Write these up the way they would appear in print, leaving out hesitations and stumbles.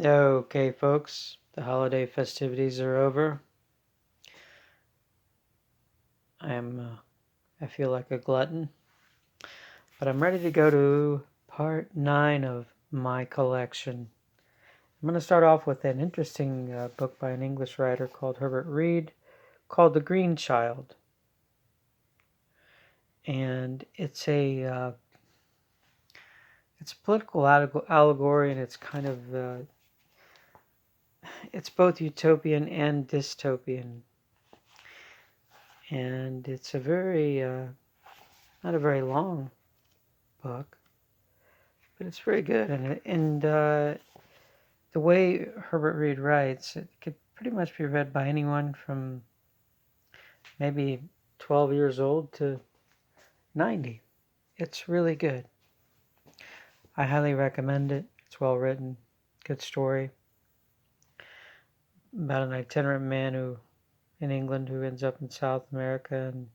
Okay, folks, the holiday festivities are over. I feel like a glutton, but I'm ready to go to part 9 of my collection. I'm going to start off with an interesting book by an English writer called Herbert Reed called The Green Child. And it's a political allegory, and it's kind of it's both utopian and dystopian. And it's a very not a very long book, but it's very good. And the way Herbert Reed writes, it could pretty much be read by anyone from maybe 12 years old to 90. It's really good. I highly recommend it. It's well written, good story about an itinerant man who in England who ends up in South America and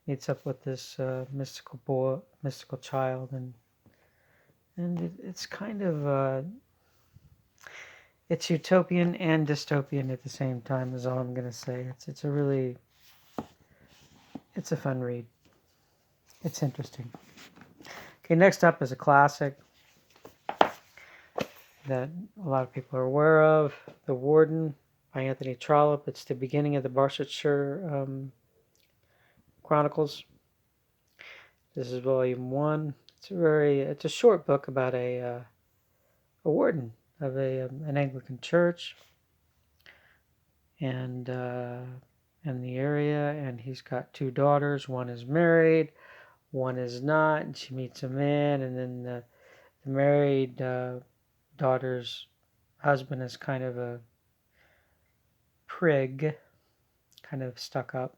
meets up with this mystical child, and it's kind of it's utopian and dystopian at the same time. Is all I'm gonna say. It's a fun read. It's interesting. Okay, next up is a classic that a lot of people are aware of, The Warden by Anthony Trollope. It's the beginning of the Barsetshire Chronicles. This is volume 1. It's a short book about a warden of an Anglican church and in the area, and he's got 2 daughters. One is married, one is not, and she meets a man, and then the married daughter's husband is kind of a prig, kind of stuck up,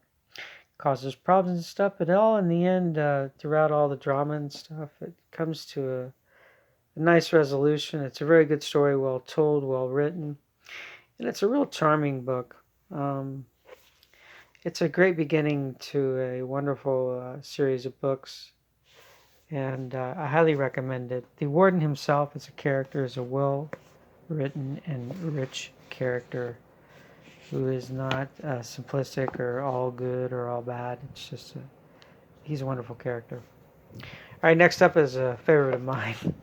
causes problems and stuff, but all in the end, throughout all the drama and stuff, it comes to a nice resolution. It's a very good story, well told, well written, and it's a real charming book. It's a great beginning to a wonderful series of books, and I highly recommend it. The warden himself as a character is a well written and rich character who is not simplistic or all good or all bad. He's a wonderful character. All right, next up is a favorite of mine,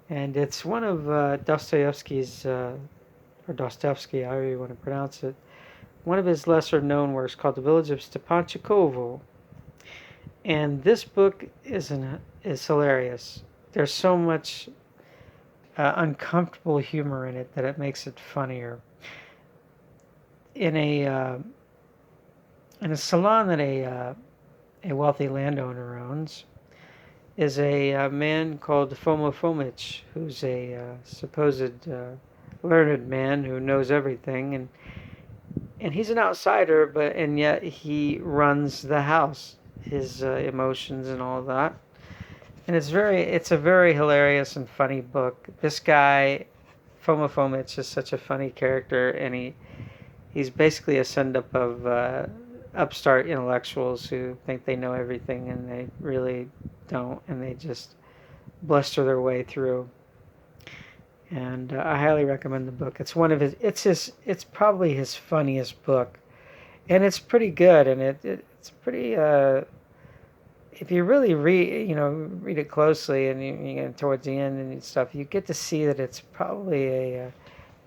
and it's one of Dostoevsky's, or Dostoevsky, however you want to pronounce it, one of his lesser known works called The Village of Stepanchikovo. And this book is hilarious. There's so much uncomfortable humor in it that it makes it funnier. In a salon that a wealthy landowner owns is a man called Foma Fomitch, who's a supposed learned man who knows everything, and he's an outsider, and yet he runs the house, his emotions and all of that. And it's a very hilarious and funny book. This guy, Foma Fomitch, is such a funny character, and he's basically a send-up of upstart intellectuals who think they know everything, and they really don't, and they just bluster their way through. And I highly recommend the book. It's one of his. It's probably his funniest book, and it's pretty good. And it's pretty. If you really read it closely, and you get towards the end and stuff, you get to see that it's probably a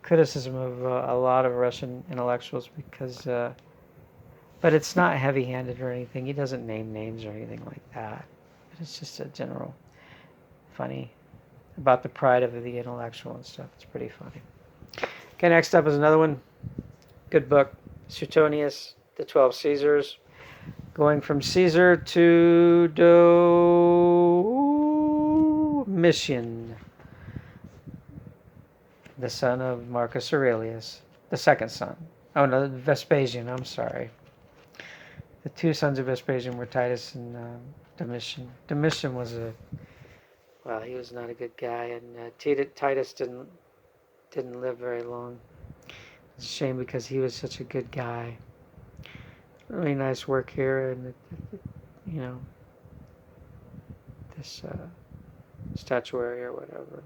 criticism of a lot of Russian intellectuals because. But it's not heavy-handed or anything. He doesn't name names or anything like that. But it's just a general funny about the pride of the intellectual and stuff. It's pretty funny. Okay, next up is another one. Good book. Suetonius, The 12 Caesars. Going from Caesar to Domitian, the son of Marcus Aurelius. The second son. Oh no, Vespasian, I'm sorry. The 2 sons of Vespasian were Titus and Domitian. Domitian was he was not a good guy, and Titus didn't live very long. It's a shame because he was such a good guy. Really nice work here, and this statuary or whatever.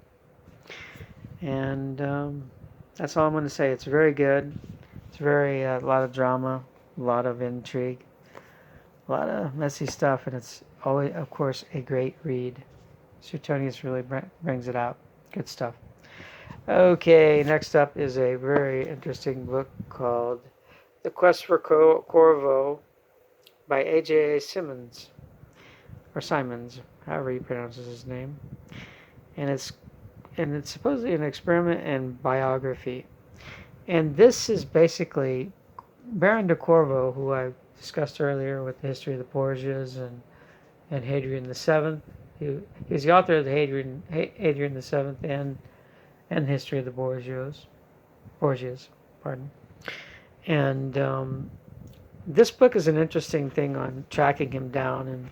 And that's all I'm going to say. It's very good. It's very a lot of drama, a lot of intrigue, a lot of messy stuff, and it's always, of course, a great read. Suetonius really brings it out. Good stuff. Okay, next up is a very interesting book called The Quest for Corvo by A.J.A. Simmons, or Simons, however he pronounces his name. And it's supposedly an experiment in biography. And this is basically Baron de Corvo, who I discussed earlier with the history of the Borgias and Hadrian VII. He's the author of the Hadrian VII and history of the Borgias, pardon. And this book is an interesting thing on tracking him down and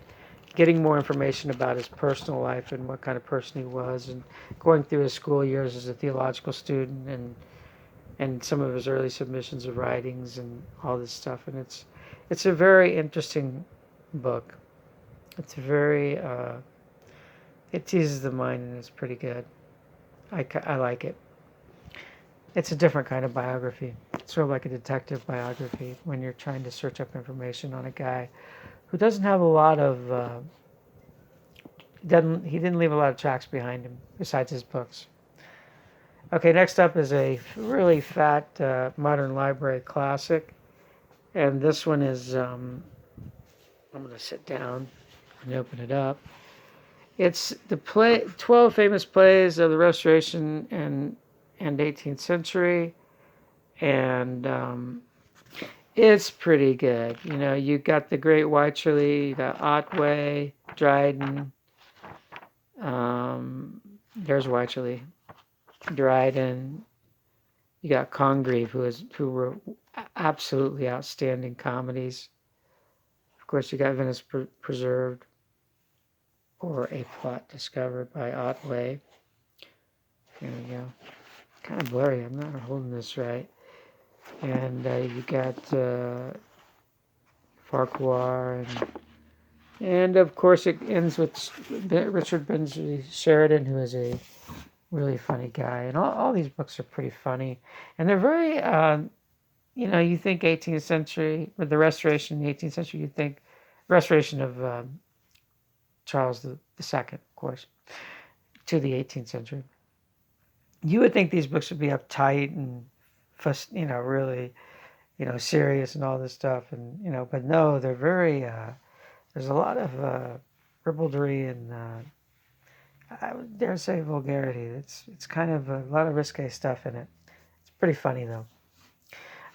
getting more information about his personal life and what kind of person he was, and going through his school years as a theological student and some of his early submissions of writings and all this stuff. And it's a very interesting book. It's very it teases the mind and it's pretty good. I like it. It's a different kind of biography. It's sort of like a detective biography when you're trying to search up information on a guy who doesn't have a lot of he didn't leave a lot of tracks behind him besides his books. Okay, next up is a really fat modern library classic, and this one is I'm going to sit down and open it up. It's the 12 famous plays of the Restoration and 18th century, and it's pretty good. You know, you got the Great Wycherley, you got Otway, Dryden. There's Wycherley, Dryden. You got Congreve, who were absolutely outstanding comedies. Of course, you got Venice Preserved, or A Plot Discovered by Otway. There we go. Kind of blurry. I'm not holding this right. And you got Farquhar, and of course it ends with Richard Brinsley Sheridan, who is a really funny guy. And all these books are pretty funny, and they're very you think 18th century, with the Restoration in the 18th century, you think Restoration of Charles II, of course, to the 18th century. You would think these books would be uptight and really, serious and all this stuff, and but no, they're very. There's a lot of ribaldry and I would dare say vulgarity. It's kind of a lot of risque stuff in it. It's pretty funny though.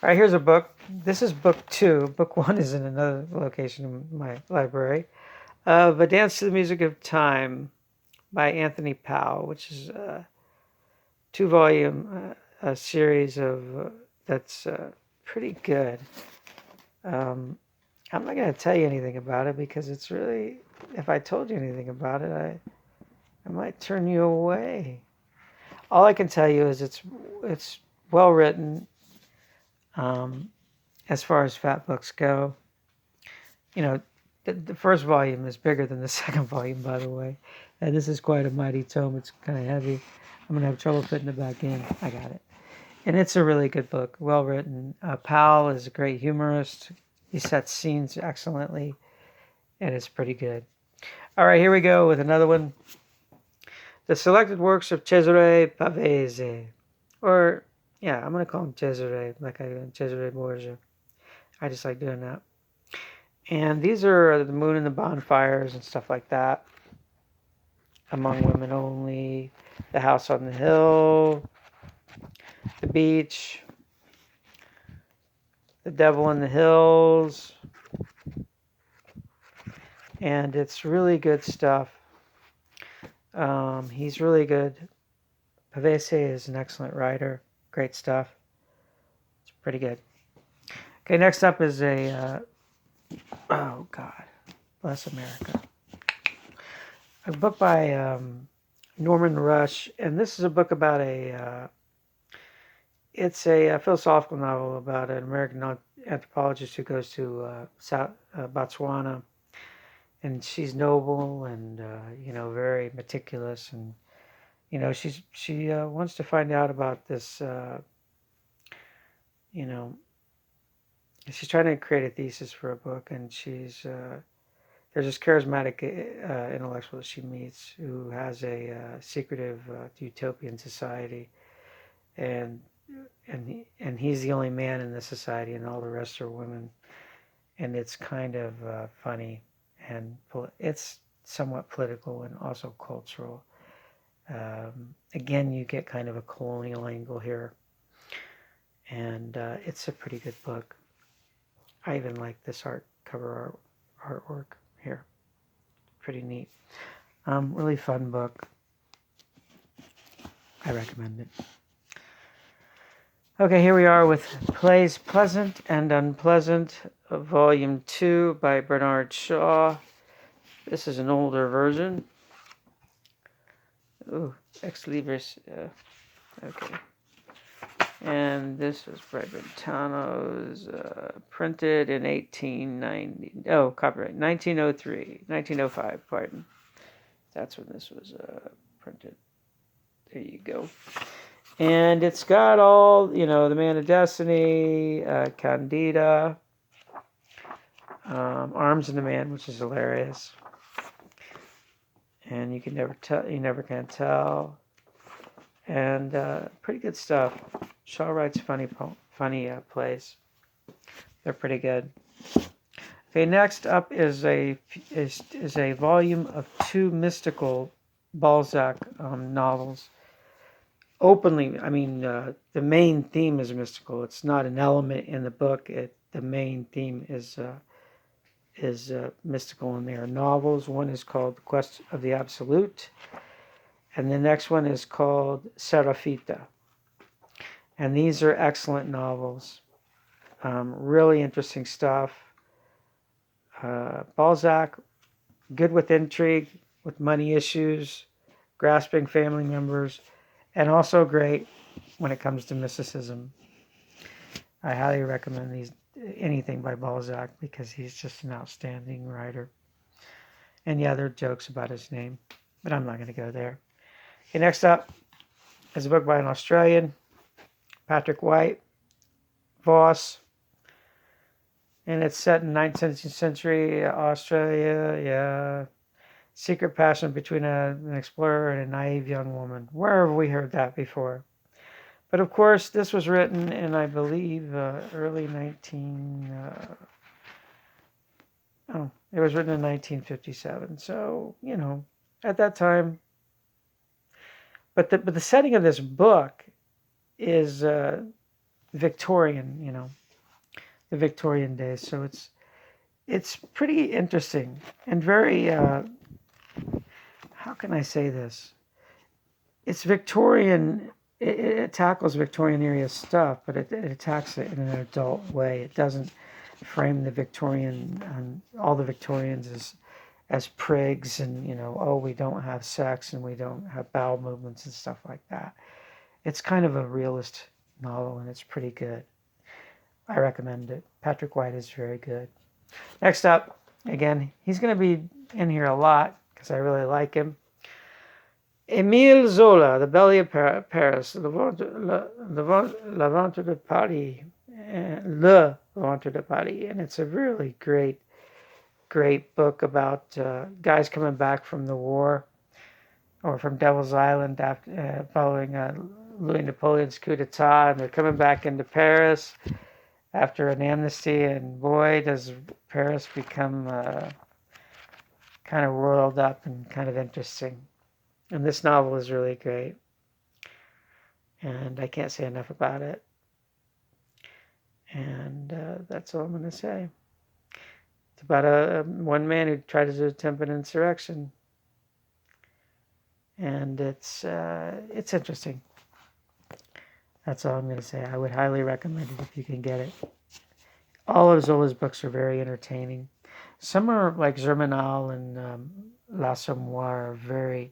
All right, here's a book. This is book 2. Book 1 is in another location in my library. A Dance to the Music of Time by Anthony Powell, which is a 2-volume series of that's pretty good. I'm not going to tell you anything about it because it's really, if I told you anything about it, I might turn you away. All I can tell you is it's well written. As far as fat books go, the first volume is bigger than the second volume, by the way. And this is quite a mighty tome. It's kind of heavy. I'm going to have trouble fitting it back in. I got it. And it's a really good book, well written. Powell is a great humorist. He sets scenes excellently, and it's pretty good. All right, here we go with another one. The Selected Works of Cesare Pavese. Or, yeah, I'm going to call him Cesare, like I do Cesare Borgia. I just like doing that. And these are The Moon and the Bonfires and stuff like that. Among Women Only, The House on the Hill, The Beach, The Devil in the Hills. And it's really good stuff. He's really good. Pavese is an excellent writer. Great stuff. It's pretty good. Okay, next up is oh God, bless America. A book by Norman Rush, and this is a book about it's a philosophical novel about an American anthropologist who goes to Botswana, and she's noble and very meticulous, and she wants to find out about this. You know, she's trying to create a thesis for a book, and there's this charismatic intellectual that she meets who has a secretive utopian society, and he's the only man in the society, and all the rest are women, and it's kind of funny, and it's somewhat political and also cultural. Again, you get kind of a colonial angle here, and it's a pretty good book. I even like this artwork here. Pretty neat. Really fun book. I recommend it. Okay, here we are with Plays Pleasant and Unpleasant, Volume 2 by Bernard Shaw. This is an older version. Ooh, Ex Libris. Okay. And this was by Brentano's, printed in 1890. Oh, copyright 1905. Pardon. That's when this was printed. There you go. And it's got all, the Man of Destiny, Candida, Arms in the Man, which is hilarious. And you never can tell. And pretty good stuff. Shaw writes funny plays. They're pretty good. Okay, next up is a volume of 2 mystical Balzac novels. Openly, the main theme is mystical. It's not an element in the book. The main theme is mystical, and they are novels. One is called The Quest of the Absolute, and the next one is called Seraphita. And these are excellent novels. Really interesting stuff. Balzac, good with intrigue, with money issues, grasping family members, and also great when it comes to mysticism. I highly recommend anything by Balzac because he's just an outstanding writer. And yeah, there are jokes about his name, but I'm not going to go there. Okay, next up is a book by an Australian, Patrick White, Voss, and it's set in 19th century Australia. Yeah, secret passion between an explorer and a naive young woman. Where have we heard that before? But of course, this was written in, I believe, early 19. It was written in 1957. So at that time. But the setting of this book is Victorian. The Victorian days. So it's pretty interesting and very. How can I say this? It's Victorian. It tackles Victorian era stuff, but it attacks it in an adult way. It doesn't frame the Victorian, all the Victorians as prigs and, we don't have sex and we don't have bowel movements and stuff like that. It's kind of a realist novel, and it's pretty good. I recommend it. Patrick White is very good. Next up, again, he's going to be in here a lot because I really like him. Émile Zola, The Belly of Paris, Le Ventre de Paris, Le Ventre de Paris, and it's a really great book about guys coming back from the war, or from Devil's Island after following Louis Napoleon's coup d'etat, and they're coming back into Paris after an amnesty, and boy, does Paris become kind of roiled up and kind of interesting. And this novel is really great. And I can't say enough about it. And that's all I'm going to say. It's about one man who tried to attempt an insurrection. And it's interesting. That's all I'm going to say. I would highly recommend it if you can get it. All of Zola's books are very entertaining. Some are like Germinal and L'Assommoir are very...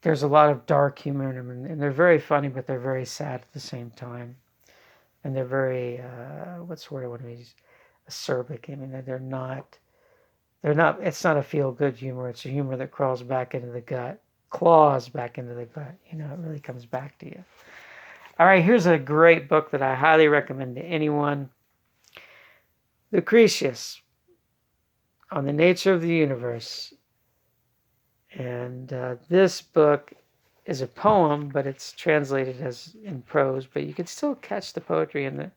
There's a lot of dark humor in them, and they're very funny, but they're very sad at the same time. And they're very, what's the word I want to use? Acerbic. I mean, they're not, it's not a feel-good humor. It's a humor that crawls back into the gut. claws back into the gut. You know, it really comes back to you. All right, here's a great book that I highly recommend to anyone. Lucretius, on the nature of the universe. And this book is a poem, but it's translated as in prose. But you can still catch the poetry and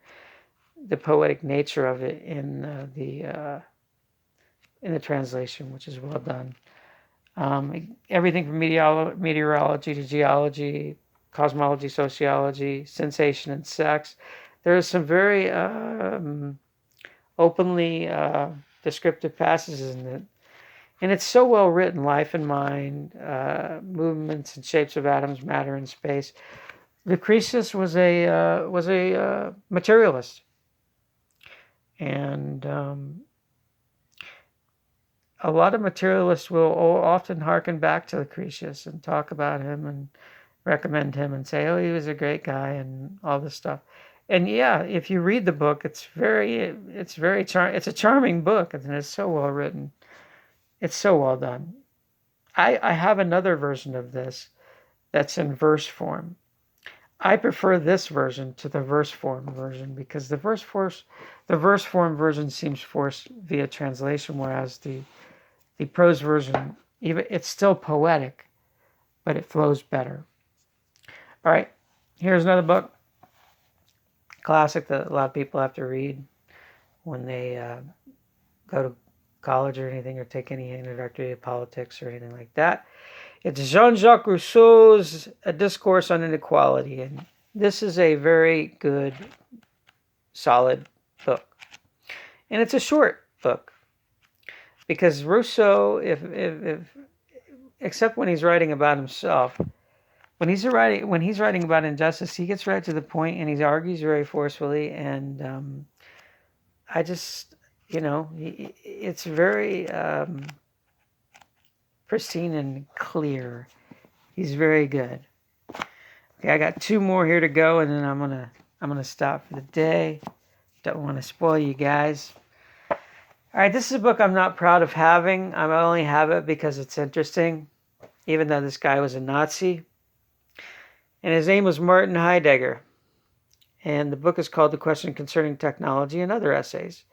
the poetic nature of it in the translation, which is well done. Everything from meteorology to geology, cosmology, sociology, sensation, and sex. There are some very openly descriptive passages in it. And it's so well written, life and mind, movements and shapes of atoms, matter, and space. Lucretius was a materialist, and a lot of materialists will often harken back to Lucretius and talk about him and recommend him and say, "Oh, he was a great guy," and all this stuff. And yeah, if you read the book, it's a charming book, and it's so well written. It's so well done. I have another version of this that's in verse form. I prefer this version to the verse form version because the verse form version seems forced via translation, whereas the prose version, even it's still poetic, but it flows better. All right, here's another book, classic that a lot of people have to read when they go to college or anything, or take any introductory to politics or anything like that. It's Jean-Jacques Rousseau's A Discourse on Inequality, and this is a very good, solid book. And it's a short book because Rousseau, if except when he's writing about himself, when he's writing about injustice, he gets right to the point and he argues very forcefully. And I just, it's very pristine and clear. He's very good. Okay, I got 2 more here to go, and then I'm gonna stop for the day. Don't want to spoil you guys. All right, this is a book I'm not proud of having. I only have it because it's interesting, even though this guy was a Nazi. And his name was Martin Heidegger. And the book is called The Question Concerning Technology and Other Essays.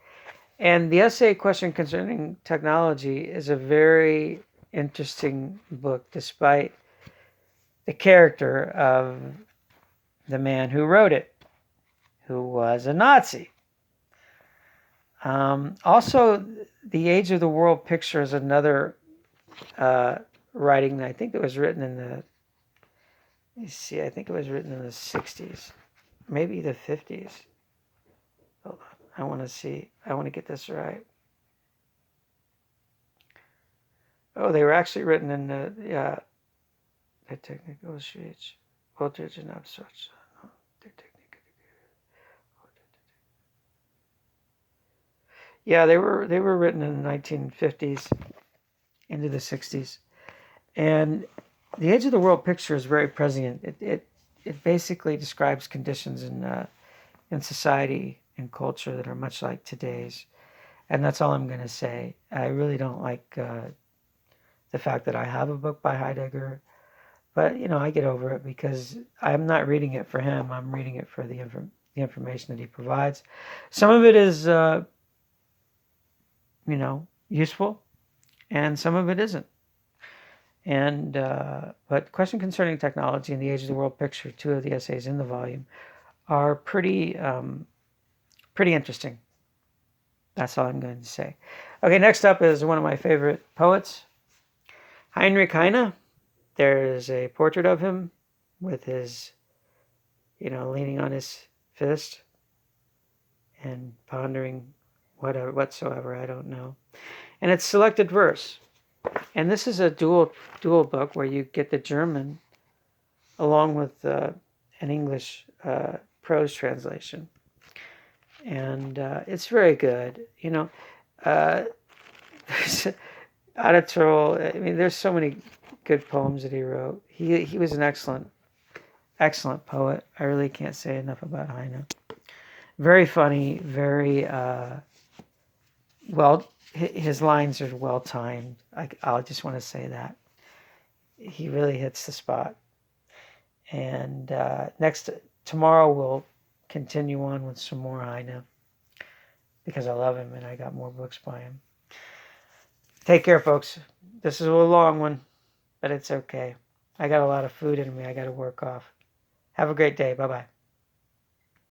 And the essay Question Concerning Technology is a very interesting book, despite the character of the man who wrote it, who was a Nazi. Also, The Age of the World Picture is another writing that I think it was written in I think it was written in the 60s, maybe the 50s. Hold on, I want to get this right. Oh, they were actually written in the technical speech, voltage and abstraction. Yeah, they were written in the 1950s into the 60s, and The Age of the World Picture is very prescient. It basically describes conditions in society and culture that are much like today's, and that's all I'm going to say. I really don't like the fact that I have a book by Heidegger, but I get over it because I'm not reading it for him. I'm reading it for the information that he provides. Some of it is useful, and some of it isn't. And but Question Concerning Technology and The Age of the World Picture, 2 of the essays in the volume, are pretty interesting. That's all I'm going to say. Okay, next up is one of my favorite poets, Heinrich Heine. There's a portrait of him with his, leaning on his fist and pondering whatsoever, I don't know. And it's selected verse. And this is a dual book where you get the German along with an English prose translation. And it's very good. There's Addertroll. I mean, there's so many good poems that he wrote. He was an excellent poet. I really can't say enough about Heine. Very funny, very his lines are well timed. I'll just want to say that. he really hits the spot. And tomorrow we'll continue on with some more Heine, because I love him and I got more books by him. Take care, folks. This is a long one, but it's okay. I got a lot of food in me I got to work off. Have a great day. Bye-bye.